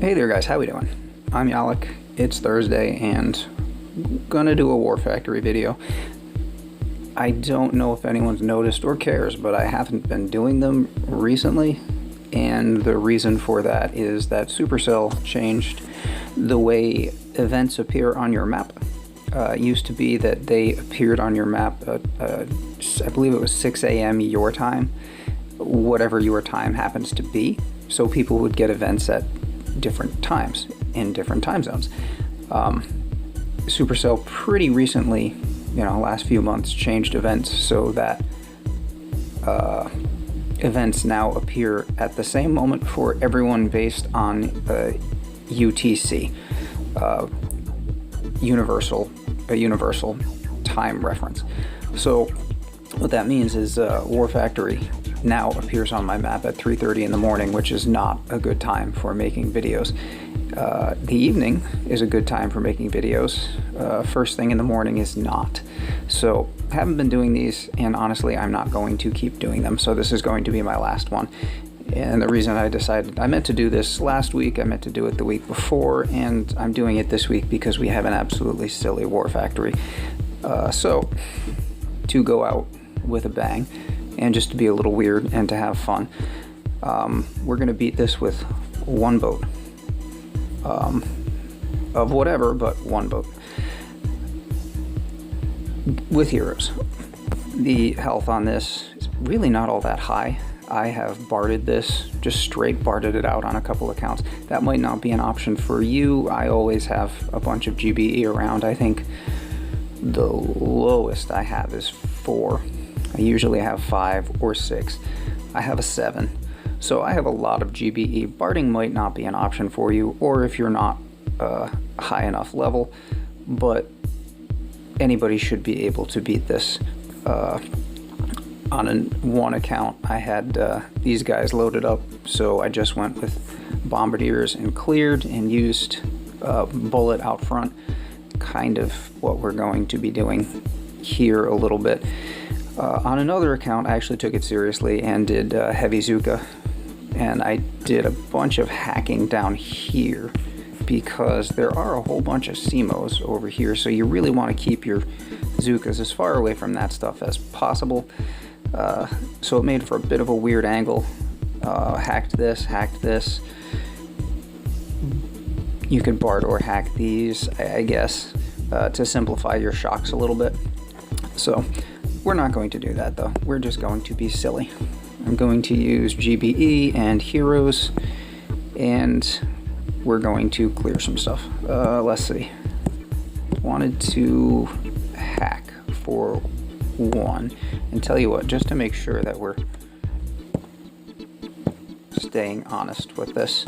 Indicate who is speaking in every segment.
Speaker 1: Hey there guys, how we doing? I'm Yalek, it's Thursday, and gonna do a War Factory video. I don't know if anyone's noticed or cares, but I haven't been doing them recently, and the reason for that is that Supercell changed the way events appear on your map. It used to be that they appeared on your map at, I believe it was 6 a.m. your time, whatever your time happens to be, so people would get events at different times in different time zones. Supercell pretty recently, last few months, changed events so that events now appear at the same moment for everyone based on UTC, a universal time reference. So what that means is War Factory now appears on my map at 3:30 in the morning, which is not a good time for making videos. The evening is a good time for making videos. First thing in the morning is not. So I haven't been doing these, and honestly I'm not going to keep doing them, so this is going to be my last one. And the reason I decided, I meant to do this last week, I meant to do it the week before, and I'm doing it this week because we have an absolutely silly War Factory. So to go out with a bang, and just to be a little weird and to have fun, we're going to beat this with one boat. Of whatever, but one boat. With heroes. The health on this is really not all that high. I have barded this, just straight barded it out on a couple accounts. That might not be an option for you. I always have a bunch of GBE around. I think the lowest I have is 4. I usually have 5 or 6. I have a 7. So I have a lot of GBE. Barding might not be an option for you, or if you're not high enough level, but anybody should be able to beat this. On one account, I had these guys loaded up, so I just went with bombardiers and cleared and used bullet out front, kind of what we're going to be doing here a little bit. On another account, I actually took it seriously and did heavy Zuka, and I did a bunch of hacking down here because there are a whole bunch of CMOs over here, so you really want to keep your Zukas as far away from that stuff as possible. So it made for a bit of a weird angle. Hacked this. You could bard or hack these, I guess, to simplify your shocks a little bit. So we're not going to do that though. We're just going to be silly. I'm going to use GBE and heroes, and we're going to clear some stuff. Let's see. Wanted to hack for 1, and tell you what, just to make sure that we're staying honest with this,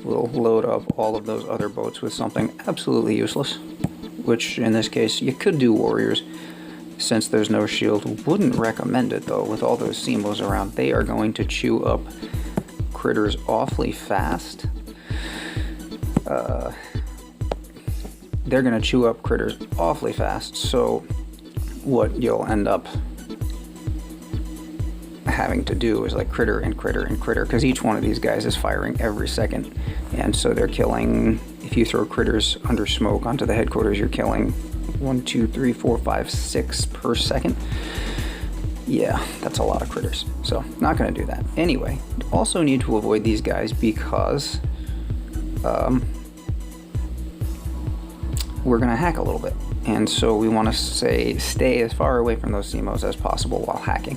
Speaker 1: we'll load up all of those other boats with something absolutely useless, which in this case you could do warriors. Since there's no shield, wouldn't recommend it though. With all those CMOs around, they are going to chew up critters awfully fast. They're going to chew up critters awfully fast, so what you'll end up having to do is like critter and critter and critter, because each one of these guys is firing every second, and so they're killing. If you throw critters under smoke onto the headquarters, you're killing 1, 2, 3, 4, 5, 6 per second. Yeah, that's a lot of critters, so not going to do that. Anyway, also need to avoid these guys because we're going to hack a little bit, and so we want to stay as far away from those CMOs as possible while hacking.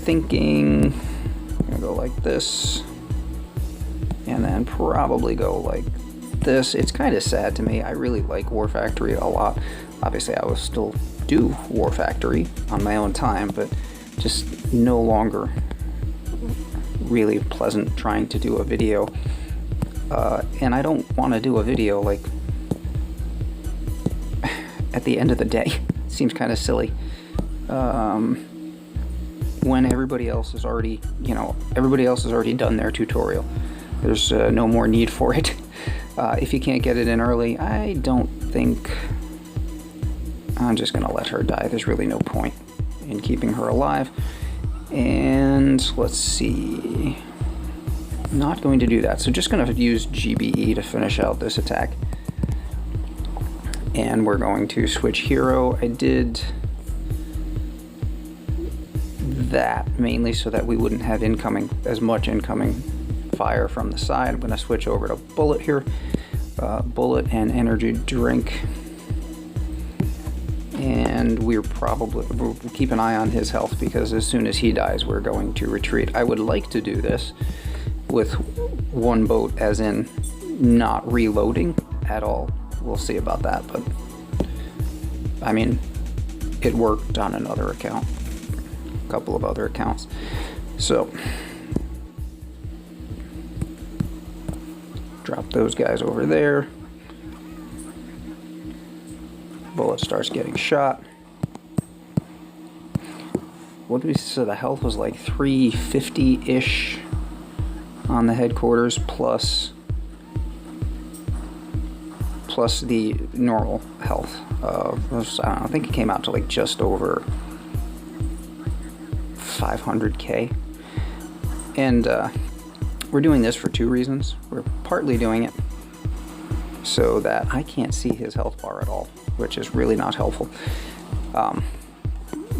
Speaker 1: Thinking I'm going to go like this, and then probably go like this. It's kind of sad to me. I really like War Factory a lot. Obviously I will still do War Factory on my own time, but just no longer really pleasant trying to do a video. And I don't want to do a video like at the end of the day. It seems kind of silly. When everybody else has already, done their tutorial. There's no more need for it. If you can't get it in early, I don't think I'm just gonna let her die. There's really no point in keeping her alive. And let's see. not going to do that. So just going to use GBE to finish out this attack. And we're going to switch hero. I did that mainly so that we wouldn't have as much incoming fire from the side. I'm going to switch over to bullet here. Bullet and energy drink. And we'll keep an eye on his health, because as soon as he dies, we're going to retreat. I would like to do this with one boat, as in not reloading at all. We'll see about that, but I mean, it worked on another account, a couple of other accounts. So drop those guys over there. Bullet starts getting shot. What do we say? The health was like 350-ish on the headquarters, plus the normal health. I think it came out to like just over 500k. And we're doing this for two reasons. We're partly doing it so that I can't see his health bar at all, which is really not helpful.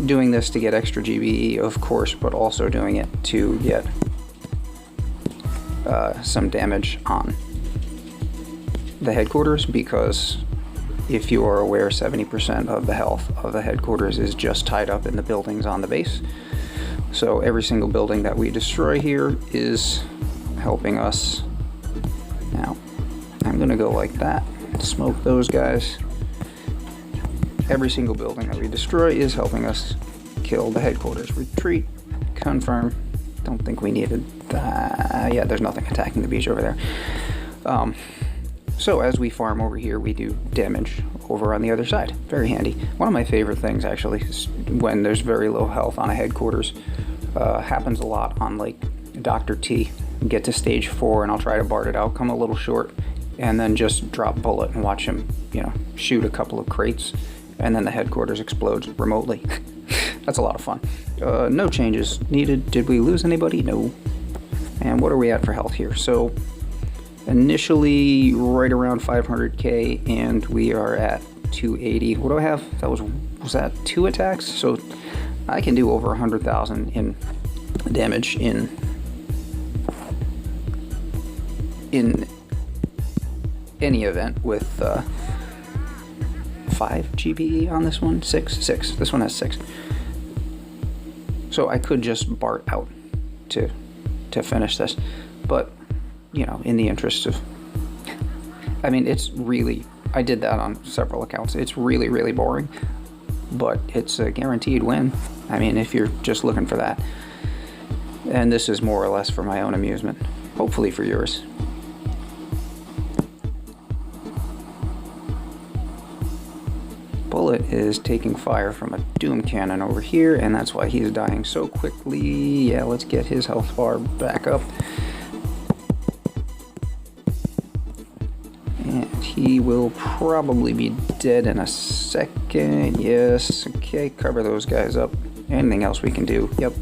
Speaker 1: Doing this to get extra GBE, of course, but also doing it to get some damage on the headquarters, because if you are aware, 70% of the health of the headquarters is just tied up in the buildings on the base. So every single building that we destroy here is helping us. Now, I'm gonna go like that, smoke those guys. Every single building that we destroy is helping us kill the headquarters. Retreat, confirm. Don't think we needed that. Yeah, there's nothing attacking the beach over there. So as we farm over here, we do damage over on the other side. Very handy. One of my favorite things, actually, is when there's very low health on a headquarters. Happens a lot on like Dr. T. Get to stage 4 and I'll try to BART it out, come a little short, and then just drop bullet and watch him, shoot a couple of crates, and then the headquarters explodes remotely. That's a lot of fun. No changes needed. Did we lose anybody? No. And what are we at for health here? So initially right around 500k, and we are at 280. What do I have? That was that 2 attacks? So I can do over 100,000 in damage in any event with 5 GBE on this one. 6. This one has 6. So I could just BART out to finish this, but in the interest of, I mean, it's really, I did that on several accounts. It's really, really boring, but it's a guaranteed win. I mean, if you're just looking for that. And this is more or less for my own amusement, hopefully for yours. Bullet is taking fire from a doom cannon over here, and that's why he's dying so quickly. Yeah, let's get his health bar back up. And he will probably be dead in a second. Yes, okay, cover those guys up. Anything else we can do? Yep.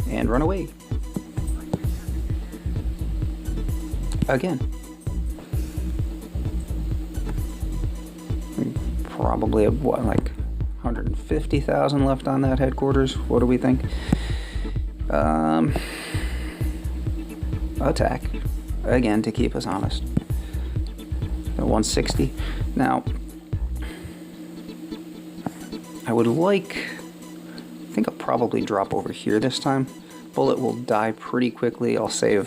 Speaker 1: And run away. Again. Probably have, what, like 150,000 left on that headquarters. What do we think? Attack. Again, to keep us honest. 160. Now, I would like, I think I'll probably drop over here this time. Bullet will die pretty quickly. I'll save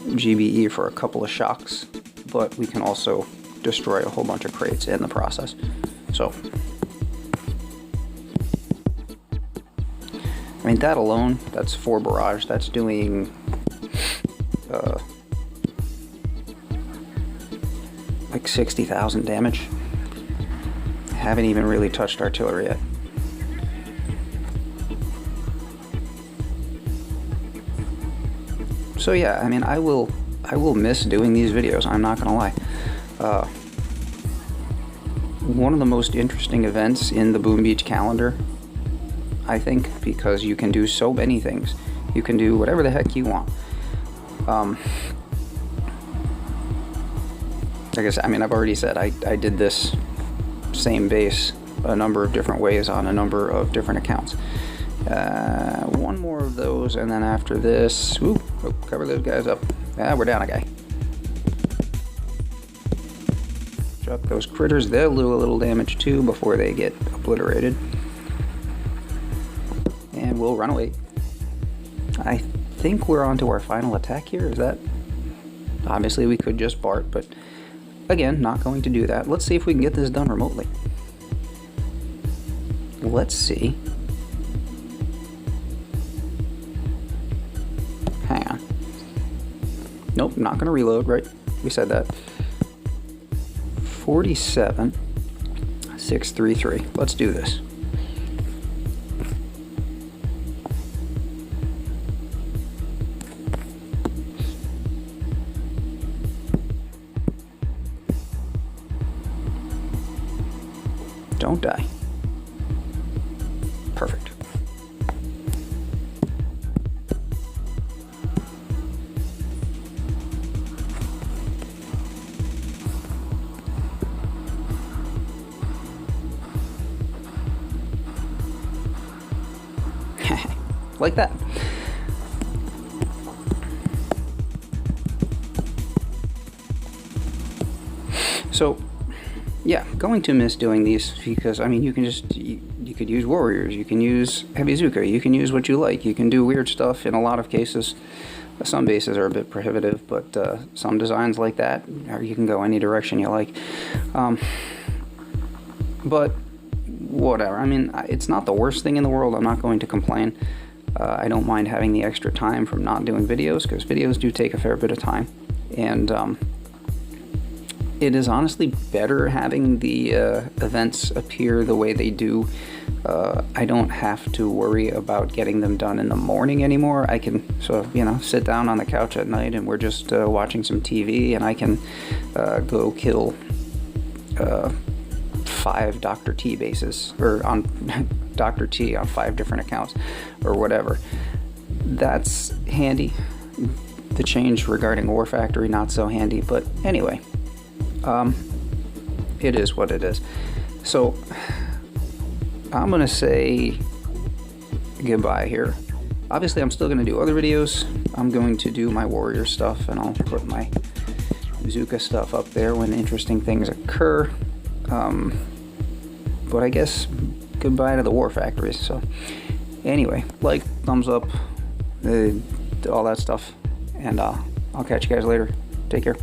Speaker 1: GBE for a couple of shocks, but we can also destroy a whole bunch of crates in the process. So, I mean, that alone, that's 4 barrage. That's doing like 60,000 damage. Haven't even really touched artillery yet. So yeah, I mean, I will miss doing these videos, I'm not gonna lie. One of the most interesting events in the Boom Beach calendar, I think, because you can do so many things. You can do whatever the heck you want. Like I said, I mean, I've already said I did this same base a number of different ways on a number of different accounts. One more of those, and then after this, cover those guys up. We're down a guy. Drop those critters. They'll do a little damage too before they get obliterated. And we'll run away. I think we're on to our final attack here. Is that? Obviously we could just Bart, but again, not going to do that. Let's see if we can get this done remotely. Let's see. Hang on. Nope, not going to reload, right? We said that. 47, 633. Let's do this. Don't die. Perfect. Like that. So, yeah, going to miss doing these because, I mean, you can just, you could use warriors, you can use heavy Zuka, you can use what you like, you can do weird stuff in a lot of cases. Some bases are a bit prohibitive, but some designs like that, or you can go any direction you like. But whatever, I mean, it's not the worst thing in the world. I'm not going to complain. I don't mind having the extra time from not doing videos, because videos do take a fair bit of time, and it is honestly better having the events appear the way they do. I don't have to worry about getting them done in the morning anymore. I can sit down on the couch at night and we're just watching some TV, and I can go kill 5 Dr. T bases, or on Dr. T on 5 different accounts, or whatever. That's handy. The change regarding War Factory, not so handy, but anyway. It is what it is. So I'm gonna say goodbye here. Obviously I'm still gonna do other videos. I'm going to do my warrior stuff, and I'll put my Zuka stuff up there when interesting things occur. But I guess goodbye to the War Factories. So anyway, like, thumbs up, all that stuff, and I'll catch you guys later. Take care.